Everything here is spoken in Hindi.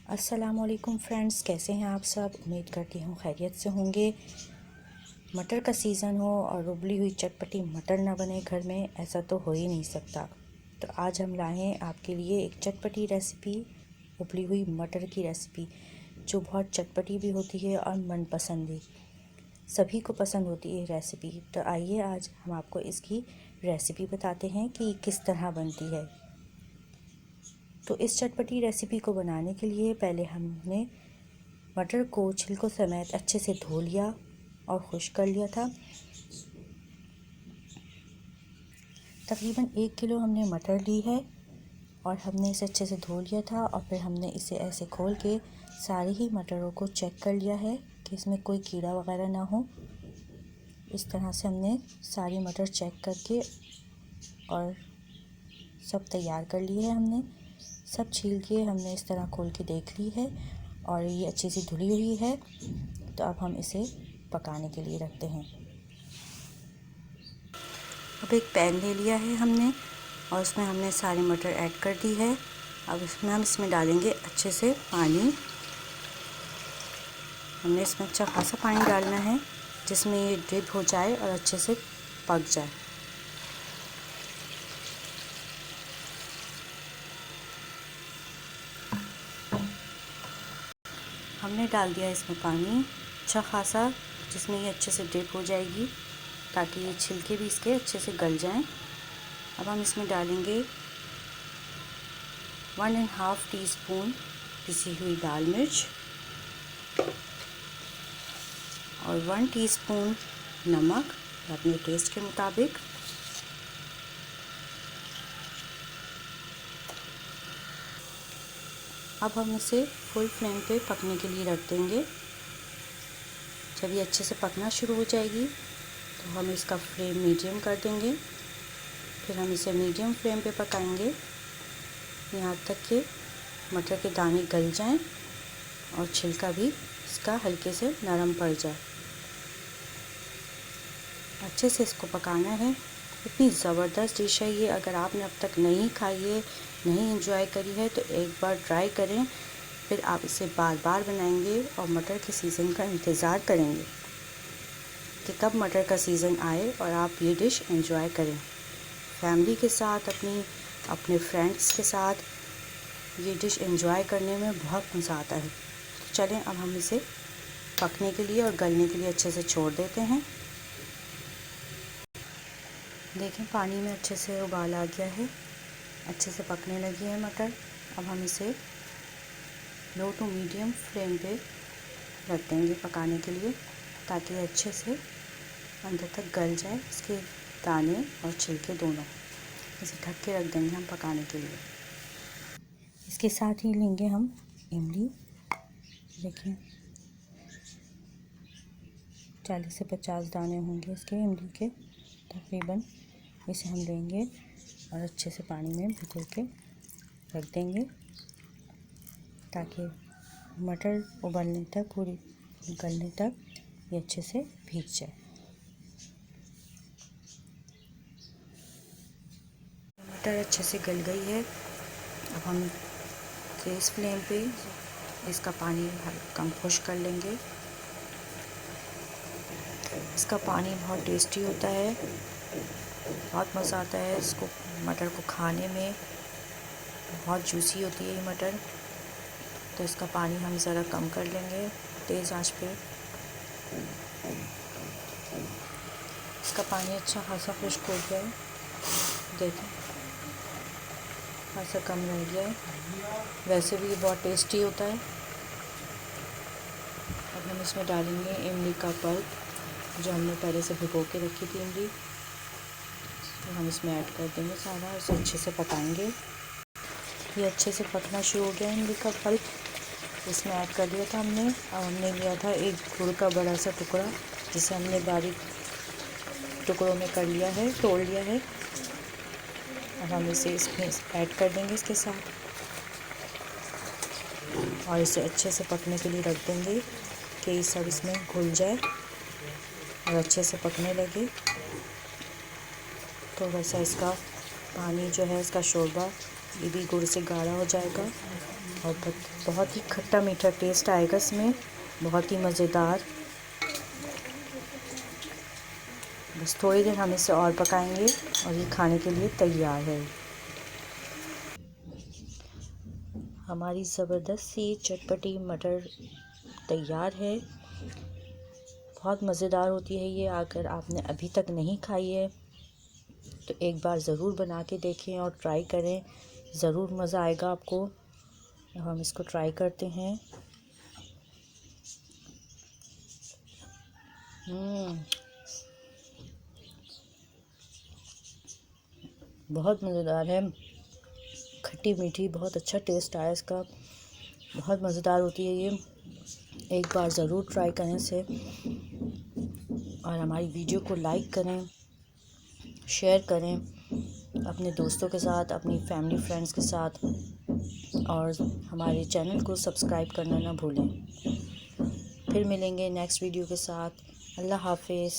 अस्सलामुअलैकुम फ्रेंड्स, कैसे हैं आप सब। उम्मीद करती हूँ खैरियत से होंगे। मटर का सीज़न हो और उबली हुई चटपटी मटर ना बने घर में, ऐसा तो हो ही नहीं सकता। तो आज हम लाए हैं आपके लिए एक चटपटी रेसिपी, उबली हुई मटर की रेसिपी, जो बहुत चटपटी भी होती है और मनपसंद भी। सभी को पसंद होती है रेसिपी। तो आइए आज हम आपको इसकी रेसिपी बताते हैं कि किस तरह बनती है। तो इस चटपटी रेसिपी को बनाने के लिए पहले हमने मटर को छिलकों समेत अच्छे से धो लिया और खुश्क कर लिया था। तकरीबन 1 किलो हमने मटर ली है और हमने इसे अच्छे से धो लिया था और फिर हमने इसे ऐसे खोल के सारे ही मटरों को चेक कर लिया है कि इसमें कोई कीड़ा वगैरह ना हो। इस तरह से हमने सारी मटर चेक करके और सब तैयार कर लिए है। हमने सब छील के हमने इस तरह खोल के देख ली है और ये अच्छी सी धुली हुई है। तो अब हम इसे पकाने के लिए रखते हैं। अब एक पैन ले लिया है हमने और उसमें हमने सारी मटर ऐड कर दी है। अब हम इसमें डालेंगे अच्छे से पानी। हमने इसमें अच्छा खासा पानी डालना है जिसमें ये ड्रिप हो जाए और अच्छे से पक जाए। हमने डाल दिया इसमें पानी अच्छा खासा, जिसमें ये अच्छे से ड्रिप हो जाएगी ताकि ये छिलके भी इसके अच्छे से गल जाएं। अब हम इसमें डालेंगे 1.5 टीस्पून पिसी हुई लाल मिर्च और 1 टीस्पून नमक अपने टेस्ट के मुताबिक। अब हम इसे फुल फ्लेम पे पकने के लिए रख देंगे। जब ये अच्छे से पकना शुरू हो जाएगी तो हम इसका फ्लेम मीडियम कर देंगे। फिर हम इसे मीडियम फ्लेम पे पकाएंगे यहाँ तक कि मटर के दाने गल जाएं और छिलका भी इसका हल्के से नरम पड़ जाए। अच्छे से इसको पकाना है। इतनी ज़बरदस्त डिश है ये, अगर आपने अब तक नहीं खाई है, नहीं एंजॉय करी है तो एक बार ट्राई करें। फिर आप इसे बार बार बनाएंगे और मटर के सीज़न का इंतज़ार करेंगे कि कब मटर का सीज़न आए और आप ये डिश एंजॉय करें फैमिली के साथ, अपने फ्रेंड्स के साथ। ये डिश एंजॉय करने में बहुत मज़ा आता है। तो चलें अब हम इसे पकने के लिए और गलने के लिए अच्छे से छोड़ देते हैं। देखें पानी में अच्छे से उबाल आ गया है, अच्छे से पकने लगी है मटर। अब हम इसे लो टू मीडियम फ्लेम पे रख देंगे पकाने के लिए ताकि अच्छे से अंदर तक गल जाए, इसके दाने और छिलके दोनों। इसे ढक के रख देंगे हम पकाने के लिए। इसके साथ ही लेंगे हम इमली। देखिए 40 से 50 दाने होंगे इसके इमली के तकरीबन। इसे हम लेंगे और अच्छे से पानी में भिगो के रख देंगे ताकि मटर उबलने तक, पूरी गलने तक ये अच्छे से भीग जाए। मटर अच्छे से गल गई है। अब हम तेज़ फ्लेम पे इसका पानी कम खुश्क कर लेंगे। इसका पानी बहुत टेस्टी होता है, बहुत मज़ा आता है इसको मटर को खाने में। बहुत जूसी होती है ये मटर, तो इसका पानी हम ज़रा कम कर लेंगे तेज़ आंच पे। इसका पानी अच्छा खासा खुश्क हो गया है, देखें खासा कम रह गया है। वैसे भी ये बहुत टेस्टी होता है। अब हम इसमें डालेंगे इमली का पल्प, जो हमने पहले से भिगो के रखी थी इमली। तो हम इसमें ऐड कर देंगे सारा, इसे अच्छे से पकाएंगे। ये अच्छे से पकना शुरू हो गया है। इमली का पल्प इसमें ऐड कर दिया था हमने। अब हमने लिया था एक गुड़ का बड़ा सा टुकड़ा, जिसे हमने बारीक टुकड़ों में कर लिया है, तोड़ लिया है। अब हम इसे इसमें ऐड कर देंगे इसके साथ और इसे अच्छे से पकने के लिए रख देंगे कि ये सब इसमें घुल जाए और अच्छे से पकने लगे। तो वैसा इसका पानी जो है, इसका शोरबा, ये भी गुड़ से गाढ़ा हो जाएगा और बहुत ही खट्टा मीठा टेस्ट आएगा इसमें, बहुत ही मज़ेदार। बस थोड़ी देर हम इसे और पकाएंगे और ये खाने के लिए तैयार है। हमारी ज़बरदस्त सी चटपटी मटर तैयार है। बहुत मज़ेदार होती है ये। अगर आपने अभी तक नहीं खाई है तो एक बार ज़रूर बना के देखें और ट्राई करें, ज़रूर मज़ा आएगा आपको। हम इसको ट्राई करते हैं। बहुत मज़ेदार है, खट्टी मीठी, बहुत अच्छा टेस्ट आया इसका। बहुत मज़ेदार होती है ये, एक बार ज़रूर ट्राई करें इसे। और हमारी वीडियो को लाइक करें, शेयर करें अपने दोस्तों के साथ, अपनी फैमिली फ्रेंड्स के साथ, और हमारे चैनल को सब्सक्राइब करना ना भूलें। फिर मिलेंगे नेक्स्ट वीडियो के साथ। अल्लाह हाफिज़।